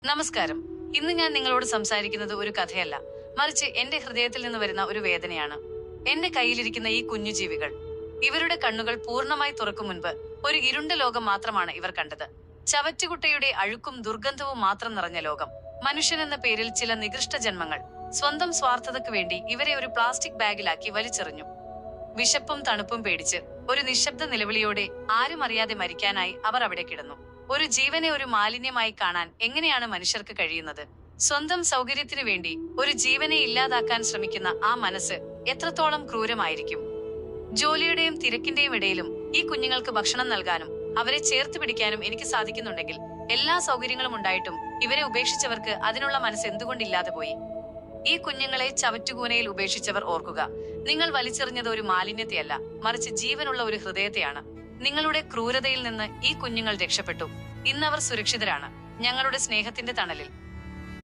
നമസ്കാരം. ഇന്ന് ഞാൻ നിങ്ങളോട് സംസാരിക്കുന്നത് ഒരു കഥയല്ല, മറിച്ച് എന്റെ ഹൃദയത്തിൽ നിന്ന് വരുന്ന ഒരു വേദനയാണ്. എന്റെ കയ്യിലിരിക്കുന്ന ഈ കുഞ്ഞു ജീവികൾ, ഇവരുടെ കണ്ണുകൾ പൂർണ്ണമായി തുറക്കും മുൻപ് ഒരു ഇരുണ്ട ലോകം മാത്രമാണ് ഇവർ കണ്ടത്. ചവറ്റുകുട്ടയുടെ അഴുക്കും ദുർഗന്ധവും മാത്രം നിറഞ്ഞ ലോകം. മനുഷ്യനെന്ന പേരിൽ ചില നികൃഷ്ട ജന്മങ്ങൾ സ്വന്തം സ്വാർത്ഥതയ്ക്ക് വേണ്ടി ഇവരെ ഒരു പ്ലാസ്റ്റിക് ബാഗിലാക്കി വലിച്ചെറിഞ്ഞു. വിശപ്പും തണുപ്പും പേടിച്ച് ഒരു നിശബ്ദ നിലവിളിയോടെ ആരും അറിയാതെ മരിക്കാനായി അവർ അവിടെ കിടന്നു. ഒരു ജീവനെ ഒരു മാലിന്യമായി കാണാൻ എങ്ങനെയാണ് മനുഷ്യർക്ക് കഴിയുന്നത്? സ്വന്തം സൗകര്യത്തിനു വേണ്ടി ഒരു ജീവനെ ഇല്ലാതാക്കാൻ ശ്രമിക്കുന്ന ആ മനസ്സ് എത്രത്തോളം ക്രൂരമായിരിക്കും? ജോലിയുടെയും തിരക്കിന്റെയും ഇടയിലും ഈ കുഞ്ഞുങ്ങൾക്ക് ഭക്ഷണം നൽകാനും അവരെ ചേർത്ത് പിടിക്കാനും എനിക്ക് സാധിക്കുന്നുണ്ടെങ്കിൽ, എല്ലാ സൗകര്യങ്ങളും ഉണ്ടായിട്ടും ഇവരെ ഉപേക്ഷിച്ചവർക്ക് അതിനുള്ള മനസ്സ് എന്തുകൊണ്ടില്ലാതെ പോയി? ഈ കുഞ്ഞുങ്ങളെ ചവറ്റുകൂനയിൽ ഉപേക്ഷിച്ചവർ ഓർക്കുക, നിങ്ങൾ വലിച്ചെറിഞ്ഞത് ഒരു മാലിന്യത്തെയല്ല, മറിച്ച് ജീവനുള്ള ഒരു ഹൃദയത്തെയാണ്. നിങ്ങളുടെ ക്രൂരതയിൽ നിന്ന് ഈ കുഞ്ഞുങ്ങൾ രക്ഷപ്പെട്ടു. ഇന്നവർ സുരക്ഷിതരാണ്, ഞങ്ങളുടെ സ്നേഹത്തിന്റെ തണലിൽ.